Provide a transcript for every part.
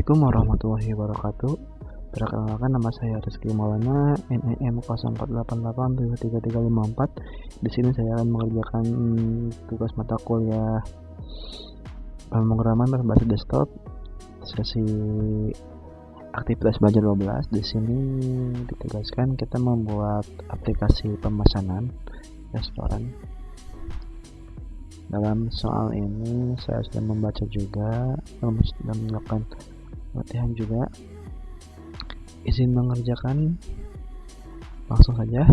Assalamualaikum warahmatullahi wabarakatuh. Perkenalkan, nama saya Rizky Maulana, NIM 0488733354. Di sini saya akan mengerjakan tugas mata kuliah pemrograman berbasis desktop sesi aktivitas belajar 12. Di sini ditugaskan kita membuat aplikasi pemesanan restoran. Dalam soal ini saya sudah membaca juga dan melakukan latihan juga. Izin mengerjakan, langsung saja.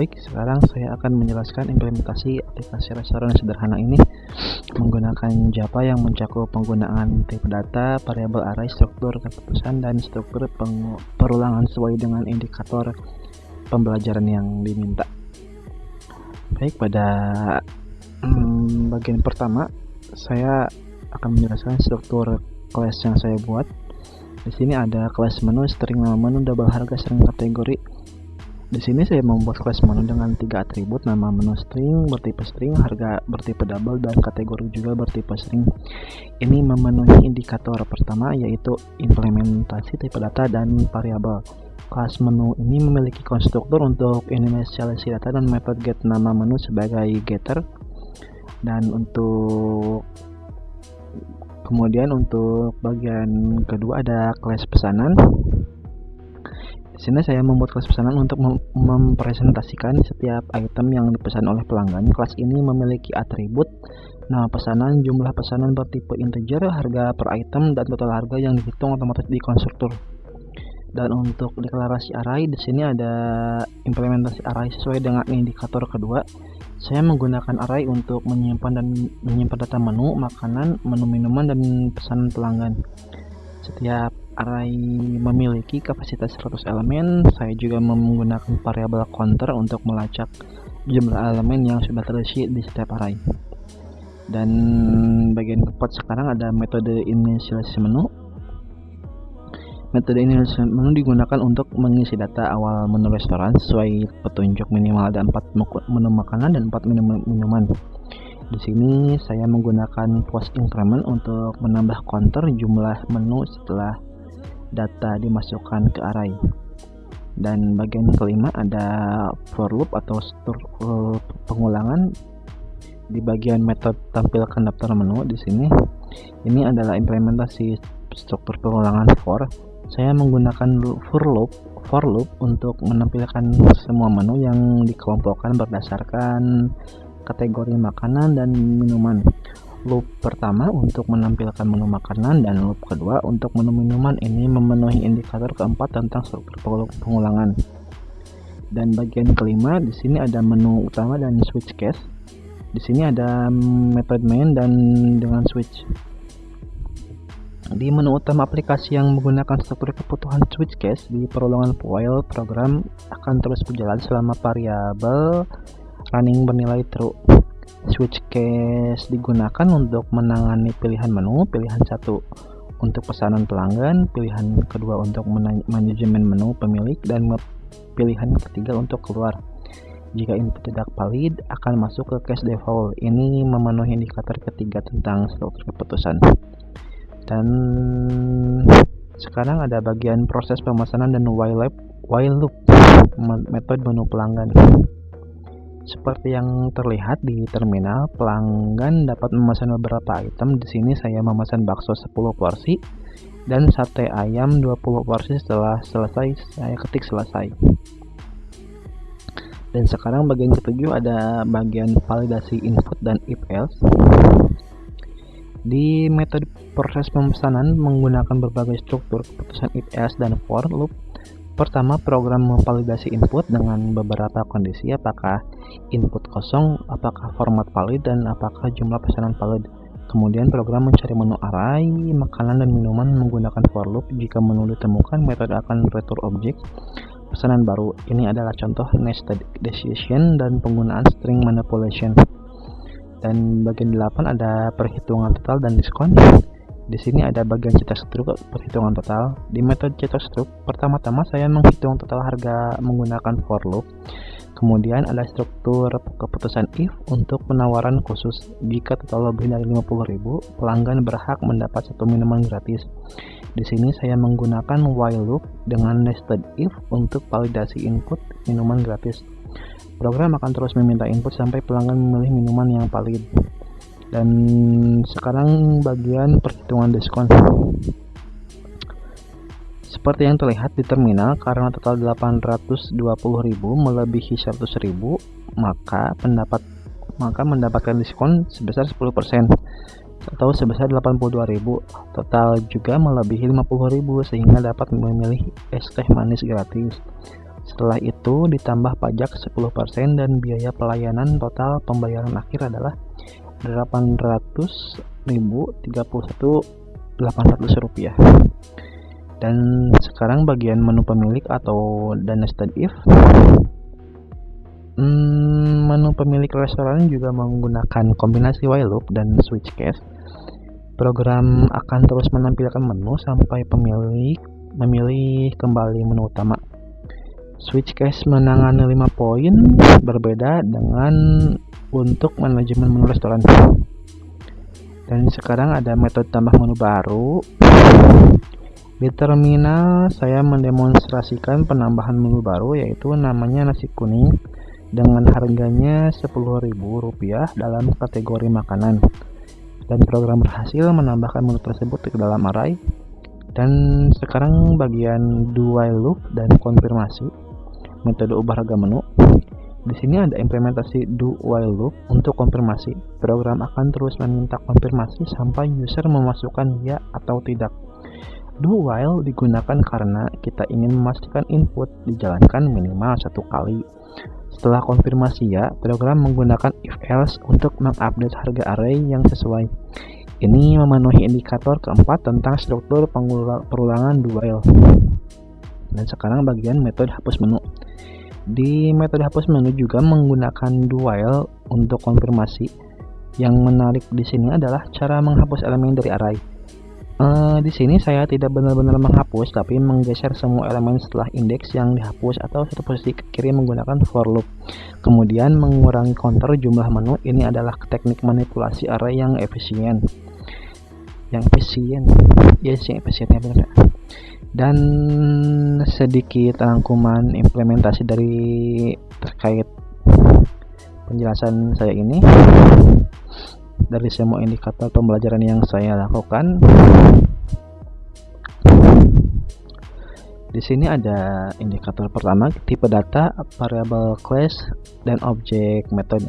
Baik, sekarang saya akan menjelaskan implementasi aplikasi restoran yang sederhana ini menggunakan Java yang mencakup penggunaan tipe data, variabel array, struktur keputusan, dan struktur perulangan sesuai dengan indikator pembelajaran yang diminta. Baik, pada bagian pertama saya akan menjelaskan struktur kelas yang saya buat. Di sini ada kelas menu, string nama menu, double harga, string kategori. Di sini saya membuat kelas menu dengan 3 atribut, nama menu string, bertipe string, harga bertipe double, dan kategori juga bertipe string. Ini memenuhi indikator pertama, yaitu implementasi tipe data dan variabel. Kelas menu ini memiliki konstruktor untuk inisialisasi data dan metode get nama menu sebagai getter. Dan kemudian untuk bagian kedua ada kelas pesanan. Di sini saya membuat kelas pesanan untuk mempresentasikan setiap item yang dipesan oleh pelanggan. Kelas ini memiliki atribut nama pesanan, jumlah pesanan bertipe integer, harga per item, dan total harga yang dihitung otomatis di konstruktor. Dan untuk deklarasi array, di sini ada implementasi array sesuai dengan indikator kedua. Saya menggunakan array untuk menyimpan data menu, makanan, menu minuman, dan pesanan pelanggan. Setiap array memiliki kapasitas 100 elemen. Saya juga menggunakan variabel counter untuk melacak jumlah elemen yang sudah terisi di setiap array. Dan bagian keempat sekarang ada metode inisialisasi menu. Metode inisialisasi menu digunakan untuk mengisi data awal menu restoran sesuai petunjuk minimal ada 4 menu makanan dan 4 menu minuman. Di sini saya menggunakan post increment untuk menambah counter jumlah menu setelah data dimasukkan ke array. Dan bagian kelima ada for loop atau struktur pengulangan. Di bagian metode tampilkan daftar menu di sini, ini adalah implementasi struktur pengulangan for. Saya menggunakan for loop untuk menampilkan semua menu yang dikelompokkan berdasarkan kategori makanan dan minuman. Loop pertama untuk menampilkan menu makanan dan loop kedua untuk menu minuman. Ini memenuhi indikator keempat tentang struktur pengulangan. Dan bagian kelima di sini ada menu utama dan switch case. Di sini ada method main dan dengan switch. Di menu utama aplikasi yang menggunakan struktur kebutuhan switch case, di perulangan while program akan terus berjalan selama variabel running bernilai true. Switch case digunakan untuk menangani pilihan menu, pilihan satu untuk pesanan pelanggan, pilihan kedua untuk manajemen menu pemilik, dan pilihan ketiga untuk keluar. Jika input tidak valid, akan masuk ke case default. Ini memenuhi indikator ketiga tentang struktur keputusan. Dan sekarang ada bagian proses pemesanan dan while loop metode menu pelanggan. Seperti yang terlihat di terminal, pelanggan dapat memesan beberapa item. Di sini saya memesan bakso 10 porsi dan sate ayam 20 porsi. Setelah selesai, saya ketik selesai. Dan sekarang bagian ketujuh ada bagian validasi input dan if else. Di metode proses pemesanan menggunakan berbagai struktur keputusan if else dan for loop. Pertama, program memvalidasi input dengan beberapa kondisi, apakah input kosong, apakah format valid, dan apakah jumlah pesanan valid. Kemudian program mencari menu array, makanan dan minuman menggunakan for loop. Jika menu ditemukan, metode akan return objek pesanan baru. Ini adalah contoh nested decision dan penggunaan string manipulation. Dan bagian 8 ada perhitungan total dan diskon. Di sini ada bagian cetak struk perhitungan total. Di metode cetak struk, pertama-tama saya menghitung total harga menggunakan for loop. Kemudian ada struktur keputusan if untuk penawaran khusus. Jika total lebih dari 50.000, pelanggan berhak mendapat satu minuman gratis. Di sini saya menggunakan while loop dengan nested if untuk validasi input minuman gratis. Program akan terus meminta input sampai pelanggan memilih minuman yang valid. Dan sekarang bagian perhitungan diskon. Seperti yang terlihat di terminal, karena total 820.000 melebihi 100.000, maka mendapatkan diskon sebesar 10% atau sebesar 82.000. Total juga melebihi 50.000 sehingga dapat memilih es teh manis gratis. Setelah itu ditambah pajak 10% dan biaya pelayanan. Total pembayaran akhir adalah Rp800.031.800. Dan sekarang bagian menu pemilik atau nested if. Menu pemilik restoran juga menggunakan kombinasi while loop dan switch case. Program akan terus menampilkan menu sampai pemilik memilih kembali menu utama. Switch case menangani 5 poin berbeda dengan untuk manajemen menu restoran. Dan sekarang ada metode tambah menu baru. Di terminal saya mendemonstrasikan penambahan menu baru, yaitu namanya nasi kuning dengan harganya Rp10.000 dalam kategori makanan. Dan program berhasil menambahkan menu tersebut ke dalam array. Dan sekarang bagian do while loop dan konfirmasi metode ubah harga menu. Di sini ada implementasi do while loop untuk konfirmasi. Program akan terus meminta konfirmasi sampai user memasukkan ya atau tidak. Do while digunakan karena kita ingin memastikan input dijalankan minimal 1 kali. Setelah konfirmasi ya, program menggunakan if else untuk mengupdate harga array yang sesuai. Ini memenuhi indikator keempat tentang struktur perulangan do while. Dan sekarang bagian metode hapus menu. Di metode hapus menu juga menggunakan do while untuk konfirmasi. Yang menarik di sini adalah cara menghapus elemen dari array. Di sini saya tidak benar-benar menghapus, tapi menggeser semua elemen setelah indeks yang dihapus atau satu posisi ke kiri menggunakan for loop. Kemudian mengurangi counter jumlah menu. Ini adalah teknik manipulasi array yang efisien. Yang efisiennya benar. Dan sedikit rangkuman implementasi dari terkait penjelasan saya ini. Dari semua indikator pembelajaran yang saya lakukan, di sini ada indikator pertama, tipe data, variable class, dan objek metode.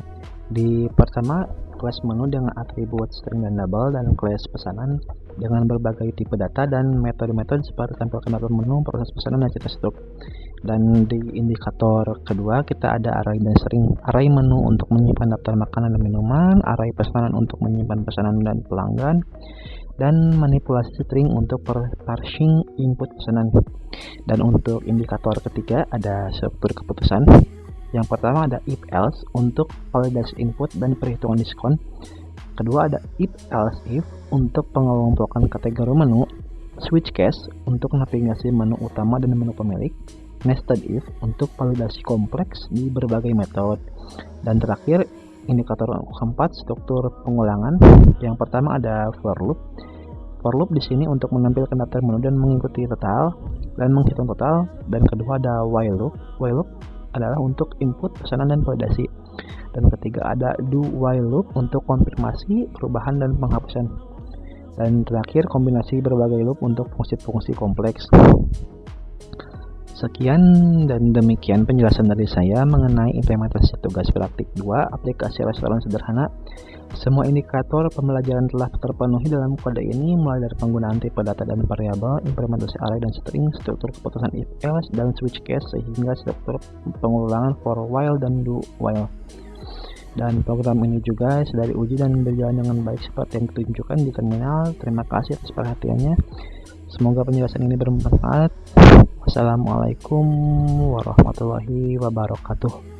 Di pertama, class menu dengan atribut string dan double, dan class pesanan dengan berbagai tipe data dan metode-metode seperti tampilkan data menu, proses pesanan, dan cerita struk. Dan di indikator kedua kita ada array dan string. Array menu untuk menyimpan daftar makanan dan minuman, array pesanan untuk menyimpan pesanan dan pelanggan, dan manipulasi string untuk parsing input pesanan. Dan untuk indikator ketiga ada struktur keputusan. Yang pertama ada if else untuk validasi input dan perhitungan diskon. Kedua ada if else if untuk pengelompokan kategori menu. Switch case untuk navigasi menu utama dan menu pemilik. Nested if untuk validasi kompleks di berbagai metode. Dan terakhir indikator keempat, struktur pengulangan. Yang pertama ada for loop. For loop di sini untuk menampilkan daftar menu dan mengikuti total dan menghitung total. Dan kedua ada while loop. While loop adalah untuk input, pesanan, dan validasi. Dan ketiga ada do while loop untuk konfirmasi, perubahan, dan penghapusan. Dan terakhir kombinasi berbagai loop untuk fungsi-fungsi kompleks. Sekian dan demikian penjelasan dari saya mengenai implementasi tugas praktik 2 aplikasi restoran sederhana. Semua indikator pembelajaran telah terpenuhi dalam kode ini, mulai dari penggunaan tipe data dan variabel, implementasi array dan string, struktur keputusan if else dan switch case, sehingga struktur pengulangan for while dan do while. Dan program ini juga sudah diuji dan berjalan dengan baik seperti yang ditunjukkan di terminal. Terima kasih atas perhatiannya. Semoga penjelasan ini bermanfaat. Wassalamualaikum warahmatullahi wabarakatuh.